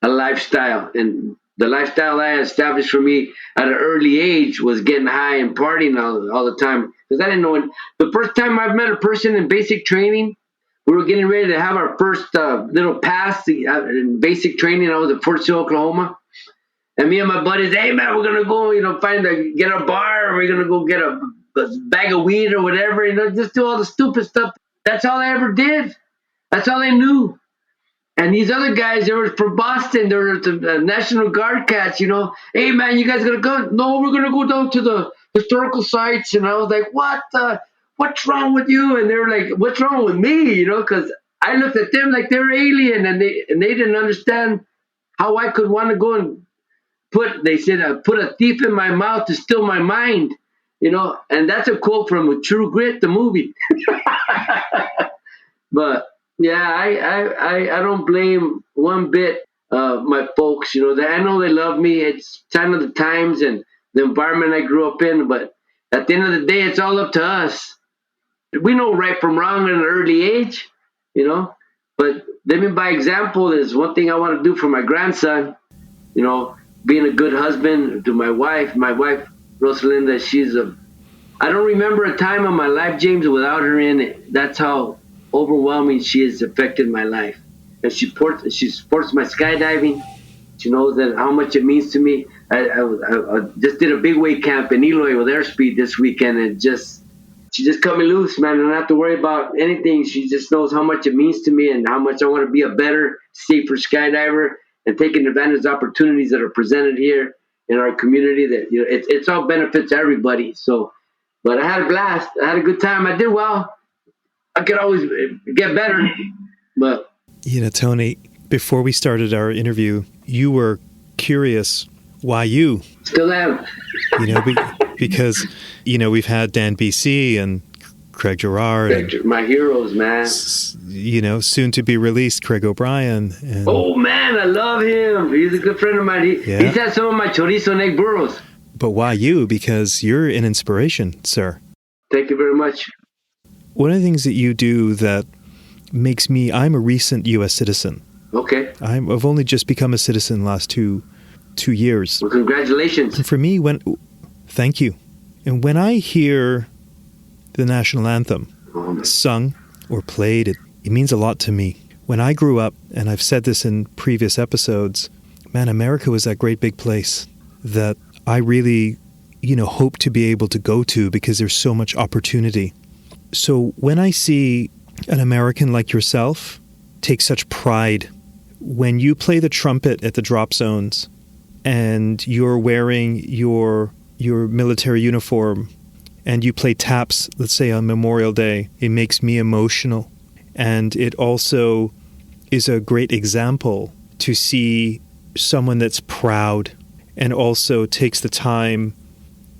a lifestyle. And the lifestyle I established for me at an early age was getting high and partying all the time. Because I didn't know the first time I met a person in basic training, we were getting ready to have our first little pass in basic training. I was at Fort Sill, Oklahoma. And me and my buddies, hey, man, we're going to go, get a bar, or we're going to go get a bag of weed or whatever, just do all the stupid stuff. That's all I ever did. That's all I knew. And these other guys, they were from Boston. They were the National Guard cats, Hey, man, you guys going to go? No, we're going to go down to the historical sites. And I was like, what's wrong with you? And they were like, what's wrong with me? Because I looked at them like they were alien, and they didn't understand how I could want to go and put a thief in my mouth to steal my mind. And that's a quote from True Grit, the movie. But yeah, I don't blame one bit my folks. I know they love me. It's time of the times and the environment I grew up in. But at the end of the day, it's all up to us. We know right from wrong at an early age, But living by example is one thing I want to do for my grandson. Being a good husband to my wife. My wife, Rosalinda, I don't remember a time in my life, James, without her in it. That's how overwhelming she has affected my life. And she supports my skydiving. She knows how much it means to me. I just did a big weight camp in Eloy with Airspeed this weekend, and she just cut me loose, man. I don't have to worry about anything. She just knows how much it means to me and how much I want to be a better, safer skydiver, and taking advantage of opportunities that are presented here in our community. That it's all benefits everybody. So, but I had a blast. I had a good time. I did well. I could always get better, but Tony, before we started our interview, you were curious why you. Still am. Because we've had Dan BC and Craig Gerard, and my heroes, man. Soon to be released Craig O'Brien. And, oh man, I love him. He's a good friend of mine. He's had some of my chorizo and egg burros. But why you? Because you're an inspiration, sir. Thank you very much. One of the things that you do that makes me, I'm a recent U.S. citizen. Okay. I've only just become a citizen last two years. Well, congratulations. And for me, thank you. And when I hear the national anthem sung or played, it means a lot to me. When I grew up, and I've said this in previous episodes, man, America was that great big place that I really, hope to be able to go to because there's so much opportunity. So when I see an American like yourself take such pride when you play the trumpet at the drop zones and you're wearing your military uniform and you play taps, let's say on Memorial Day, it makes me emotional. And it also is a great example to see someone that's proud and also takes the time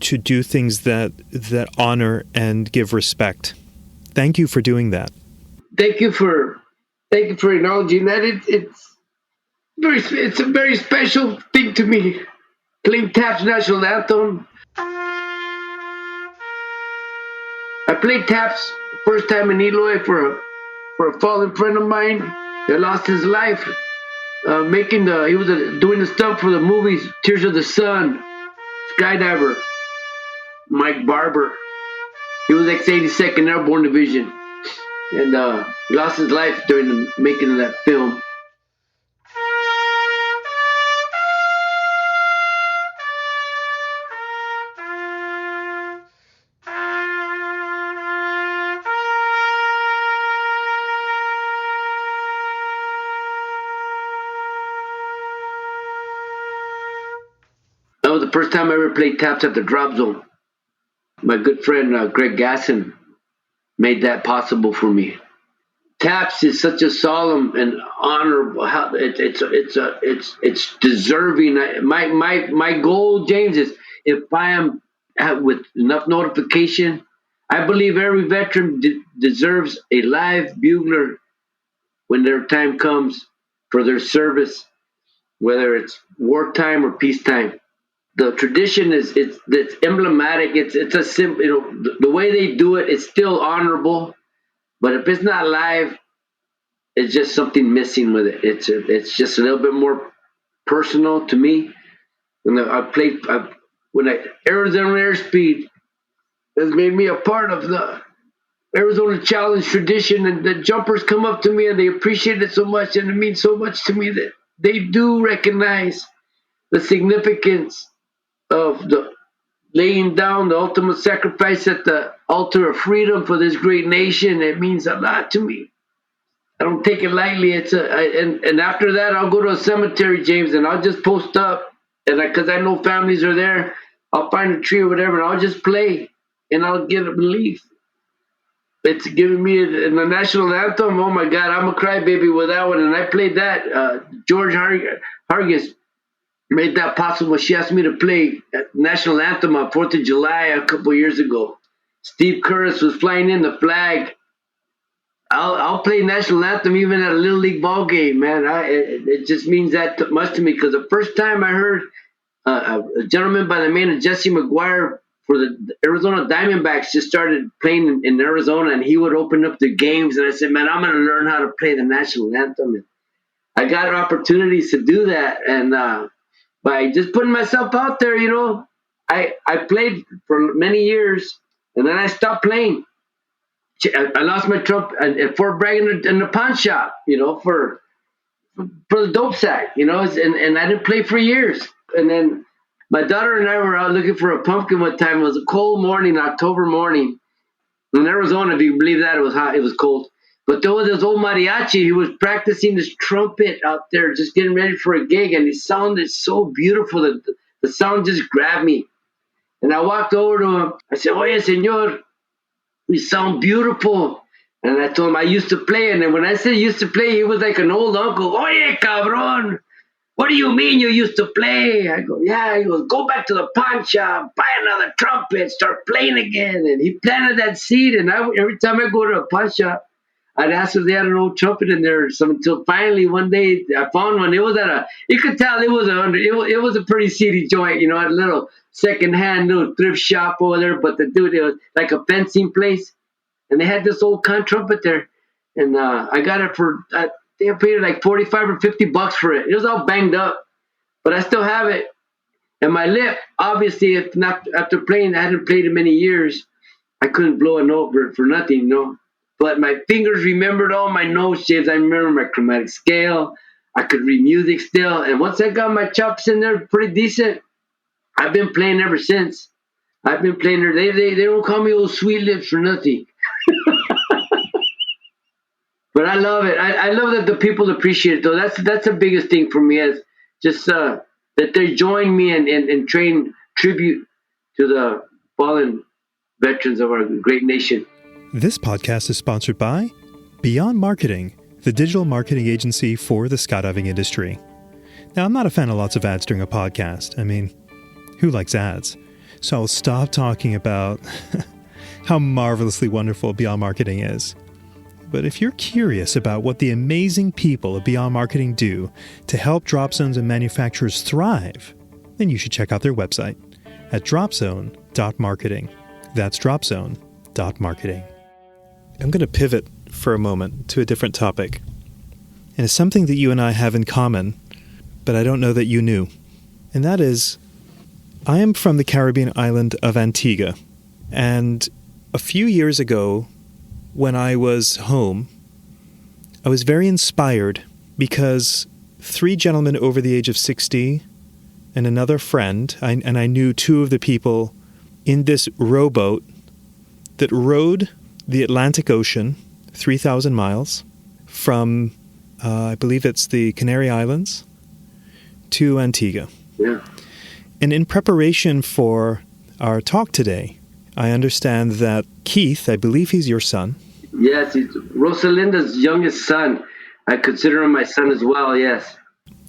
to do things that honor and give respect. Thank you for doing that. Thank you for acknowledging that. It's a very special thing to me. Playing taps national anthem. I played taps first time in Eloy for a fallen friend of mine that lost his life. he was doing the stuff for the movies Tears of the Sun, Skydiver, Mike Barber. He was ex-82nd Airborne Division, and he lost his life during the making of that film. That was the first time I ever played taps at the drop zone. My good friend Greg Gasson made that possible for me. Taps is such a solemn and honorable. It's deserving. My goal, James, is if I am with enough notification, I believe every veteran deserves a live bugler when their time comes for their service, whether it's wartime or peacetime. The tradition it's emblematic. It's a simple, the way they do it is still honorable, but if it's not live, it's just something missing with it. It's just a little bit more personal to me. When Arizona Airspeed has made me a part of the Arizona Challenge tradition, and the jumpers come up to me and they appreciate it so much, and it means so much to me that they do recognize the significance of the laying down the ultimate sacrifice at the altar of freedom for this great nation. It means a lot to me. I don't take it lightly. And after that, I'll go to a cemetery, James, and I'll just post up, and because I know families are there, I'll find a tree or whatever, and I'll just play, and I'll get a relief. It's giving me the national anthem. Oh my God, I'm a crybaby with that one, and I played that. George Hargis made that possible. She asked me to play national anthem on 4th of July a couple of years ago. Steve Curtis was flying in the flag. I'll play national anthem even at a little league ball game, man. It just means that much to me, because the first time I heard a gentleman by the name of Jesse McGuire for the Arizona Diamondbacks just started playing in Arizona, and he would open up the games, and I said, man, I'm going to learn how to play the national anthem. And I got opportunities to do that, and by just putting myself out there, I played for many years, and then I stopped playing. I lost my trump at Fort Bragg in the pawn shop, for the dope sack, and I didn't play for years. And then my daughter and I were out looking for a pumpkin one time. It was a cold morning, October morning. In Arizona, if you believe that, it was hot, it was cold. But there was this old mariachi. He was practicing his trumpet out there, just getting ready for a gig, and he sounded so beautiful that the sound just grabbed me. And I walked over to him. I said, "Oye, señor, you sound beautiful." And I told him I used to play. And then when I said used to play, he was like an old uncle. "Oye, cabrón, what do you mean you used to play?" I go, "Yeah." He goes, "Go back to the pawn shop, buy another trumpet, start playing again." And he planted that seed. And every time I go to a pawn shop, I'd ask if they had an old trumpet in there or something, until finally one day I found one. It was you could tell it was a pretty seedy joint, at a little secondhand little thrift shop over there. But the dude, it was like a fencing place, and they had this old con trumpet there, and I got it for they paid like $45 or $50 for it. It was all banged up, but I still have it. And my lip, obviously, if not after playing, I hadn't played in many years. I couldn't blow a note for nothing, But my fingers remembered all my notes, James. I remember my chromatic scale. I could read music still. And once I got my chops in there pretty decent, I've been playing ever since. I've been playing there. They don't call me old sweet lips for nothing. But I love it. I love that the people appreciate it, though. That's the biggest thing for me, is just that they join me and train tribute to the fallen veterans of our great nation. This podcast is sponsored by Beyond Marketing, the digital marketing agency for the skydiving industry. Now, I'm not a fan of lots of ads during a podcast. I mean, who likes ads? So I'll stop talking about how marvelously wonderful Beyond Marketing is. But if you're curious about what the amazing people of Beyond Marketing do to help drop zones and manufacturers thrive, then you should check out their website at dropzone.marketing. That's dropzone.marketing. I'm going to pivot for a moment to a different topic. And it's something that you and I have in common, but I don't know that you knew. And that is, I am from the Caribbean island of Antigua. And a few years ago, when I was home, I was very inspired because 3 gentlemen over the age of 60 and another friend, and I knew 2 of the people in this rowboat that rowed the Atlantic Ocean, 3,000 miles, from, I believe it's the Canary Islands, to Antigua. Yeah. And in preparation for our talk today, I understand that Keith, I believe he's your son. Yes, he's Rosalinda's youngest son. I consider him my son as well, yes.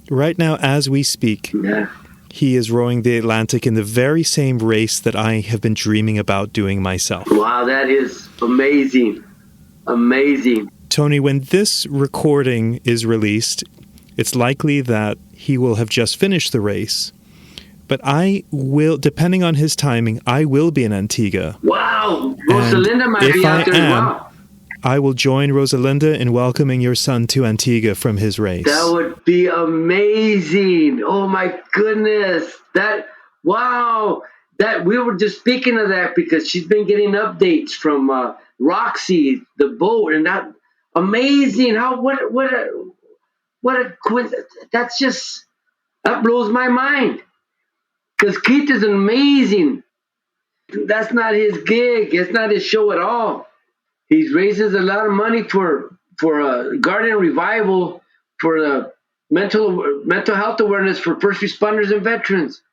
Right now, as we speak, Yeah. he is rowing the Atlantic in the very same race that I have been dreaming about doing myself. Wow, that is amazing. Amazing. Tony, when this recording is released, it's likely that he will have just finished the race. But I will, depending on his timing, I will be in Antigua. Wow, Rosalinda might be out there as well. I will join Rosalinda in welcoming your son to Antigua from his race. That would be amazing. Oh my goodness. Wow. That we were just speaking of that because she's been getting updates from Roxy, the boat, and that amazing. What a coincidence. That blows my mind. Because Keith is amazing. That's not his gig. It's not his show at all. He raises a lot of money for Guardian Revival, for the mental health awareness for first responders and veterans.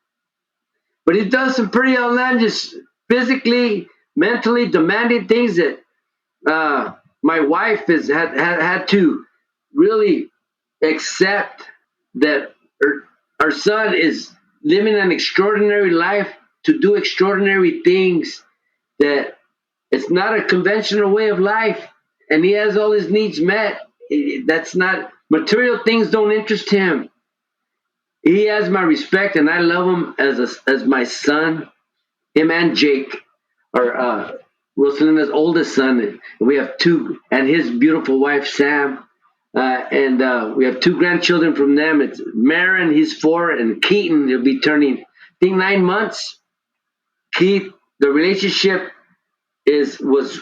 But he does some pretty outlandish, physically, mentally demanding things that my wife has had to really accept, that our son is living an extraordinary life to do extraordinary things, that it's not a conventional way of life, and he has all his needs met. That's not, material things don't interest him. He has my respect, and I love him as my son. Him and Jake are Rosalinda's oldest son, and we have 2, and his beautiful wife Sam, and we have 2 grandchildren from them. It's Marin, he's 4, and Keaton, he'll be turning, I think, 9 months. Keith, the relationship was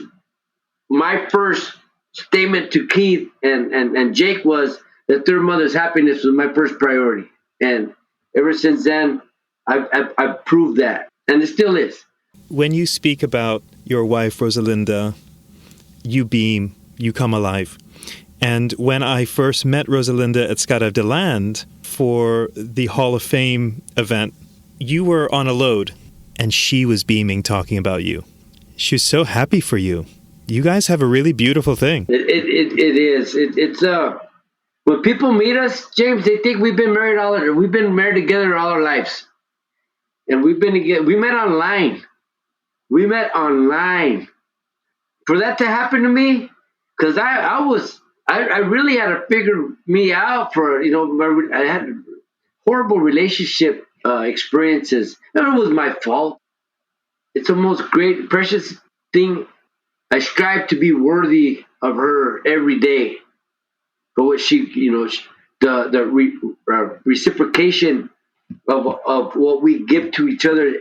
my first statement to Keith and Jake was that their mother's happiness was my first priority. And ever since then, I've proved that. And it still is. When you speak about your wife, Rosalinda, you beam, you come alive. And when I first met Rosalinda at Skydive to Land for the Hall of Fame event, you were on a load and she was beaming talking about you. She was so happy for you. You guys have a really beautiful thing. It is. It's when people meet us, James, they think we've been married together all our lives. And we met online. We met online. For that to happen to me, because I really had to figure me out for, I had horrible relationship experiences. And it was my fault. It's the most great, precious thing. I strive to be worthy of her every day for what she, the reciprocation of what we give to each other.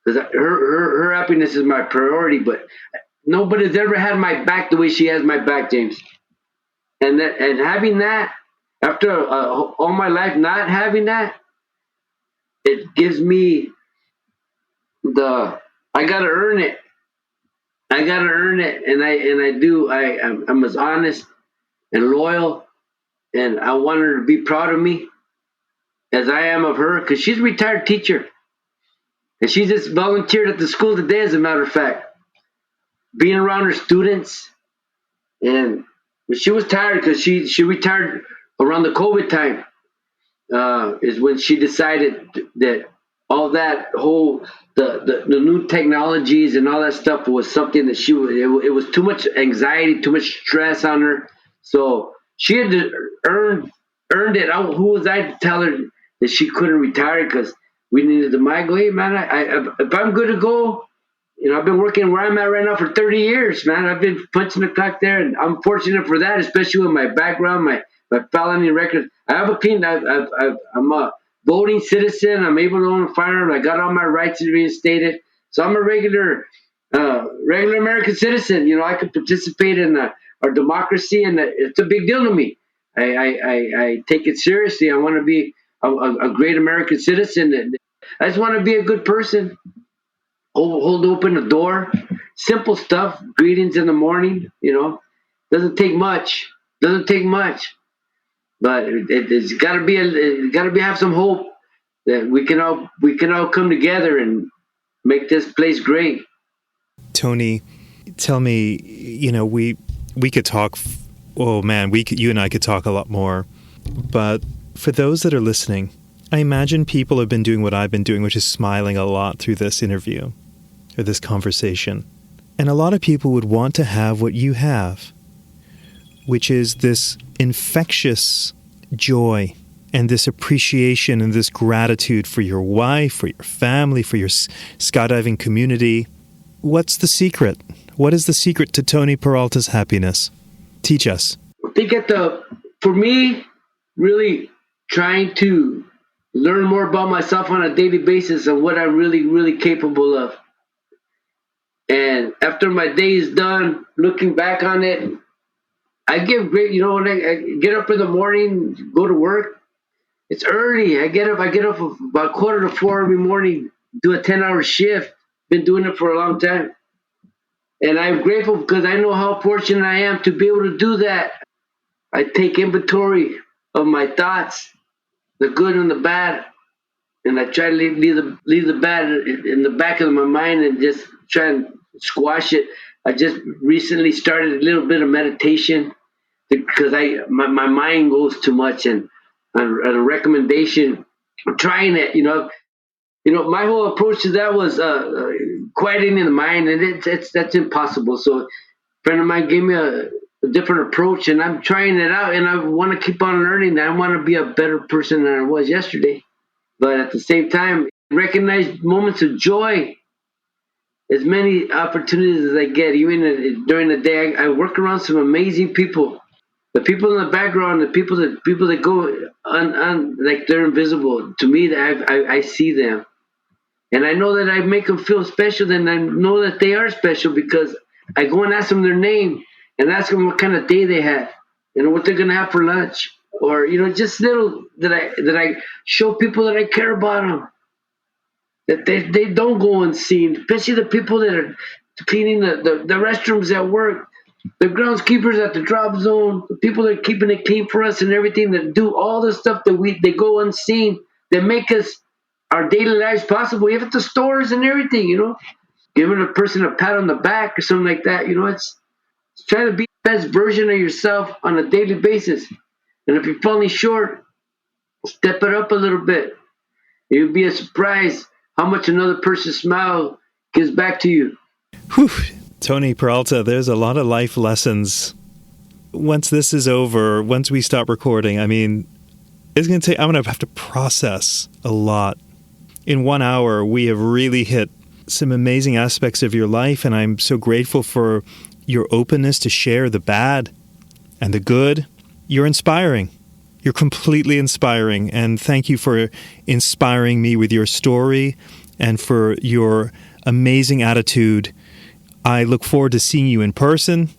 Because her happiness is my priority, but nobody's ever had my back the way she has my back, James. And having that, after all my life not having that, it gives me I gotta earn it. I gotta earn it, and I do. I'm as honest and loyal, and I want her to be proud of me as I am of her, because she's a retired teacher, and she just volunteered at the school today, as a matter of fact, being around her students, and she was tired because she retired around the COVID time. Is when she decided that all that whole the new technologies and all that stuff was something that it was too much anxiety, too much stress on her. So she had to earned it. Who was I to tell her that she couldn't retire? Because we needed to migrate. Hey, man, if I'm good to go, I've been working where I'm at right now for 30 years, man. I've been punching the clock there, and I'm fortunate for that, especially with my background, my my felony record. I have a clean. I'm a voting citizen. I'm able to own a firearm. I got all my rights reinstated. So I'm a regular American citizen. I can participate in our democracy, and it's a big deal to me. I take it seriously. I want to be a great American citizen. I just want to be a good person. Hold open the door. Simple stuff. Greetings in the morning. Doesn't take much. But it's got to be have some hope that we can all come together and make this place great. Tony, tell me, we could talk. Oh man, you and I could talk a lot more. But for those that are listening, I imagine people have been doing what I've been doing, which is smiling a lot through this interview or this conversation. And a lot of people would want to have what you have, which is this infectious joy and this appreciation and this gratitude for your wife, for your family, for your skydiving community. What's the secret? What is the secret to Tony Peralta's happiness? Teach us. I think for me, really trying to learn more about myself on a daily basis and what I'm really, really capable of. And after my day is done, looking back on it, I give great, when I get up in the morning, go to work, it's early. I get up about 3:45 every morning, do a 10-hour shift. Been doing it for a long time. And I'm grateful because I know how fortunate I am to be able to do that. I take inventory of my thoughts, the good and the bad, and I try to leave the bad in the back of my mind and just try and squash it. I just recently started a little bit of meditation because my mind goes too much, and a recommendation, I'm trying it. My whole approach to that was quieting the mind, and that's impossible. So a friend of mine gave me a different approach, and I'm trying it out, and I want to keep on learning. I want to be a better person than I was yesterday. But at the same time, recognize moments of joy. As many opportunities as I get, even during the day, I work around some amazing people. The people in the background, the people that go like they're invisible to me. I see them, and I know that I make them feel special. And I know that they are special because I go and ask them their name and ask them what kind of day they had, what they're gonna have for lunch, or just little that I show people that I care about them. That they don't go unseen, especially the people that are cleaning the restrooms at work, the groundskeepers at the drop zone, the people that are keeping it clean for us and everything, that do all the stuff that they go unseen, that make us our daily lives possible, even at the stores and everything, giving a person a pat on the back or something like that, it's trying to be the best version of yourself on a daily basis. And if you're falling short, step it up a little bit. It would be a surprise how much another person's smile gives back to you. Whew. Tony Peralta, there's a lot of life lessons. Once this is over, once we stop recording, it's going to take, I'm going to have to process a lot. In 1 hour, we have really hit some amazing aspects of your life, and I'm so grateful for your openness to share the bad and the good. You're inspiring. You're completely inspiring, and thank you for inspiring me with your story and for your amazing attitude. I look forward to seeing you in person.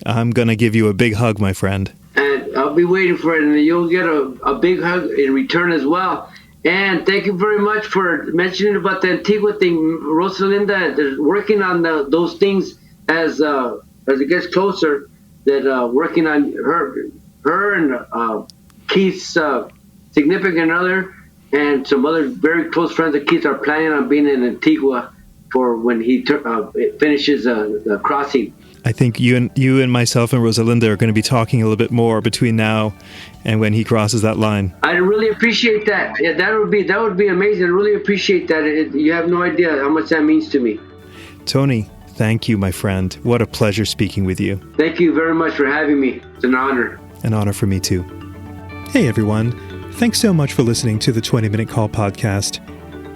I'm going to give you a big hug, my friend. And I'll be waiting for it, and you'll get a big hug in return as well. And thank you very much for mentioning about the Antigua thing. Rosalinda is working on those things as it gets closer, that working on her and Keith's significant other and some other very close friends of Keith are planning on being in Antigua for when he finishes the crossing. I think you and myself and Rosalinda are going to be talking a little bit more between now and when he crosses that line. I really appreciate that. Yeah, that would be amazing. I really appreciate that. You have no idea how much that means to me. Tony, thank you, my friend. What a pleasure speaking with you. Thank you very much for having me. It's an honor. An honor for me too. Hey everyone, thanks so much for listening to the 20-Minute Call podcast.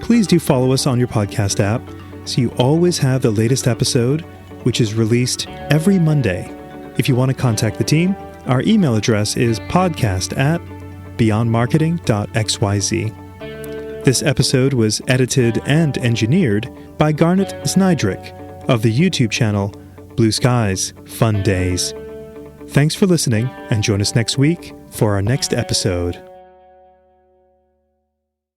Please do follow us on your podcast app so you always have the latest episode, which is released every Monday. If you want to contact the team, Our email address is podcast@beyondmarketing.xyz. This episode was edited and engineered by Garnet Znydrick of the YouTube channel Blue Skies Fun Days. Thanks for listening, and join us next week for our next episode.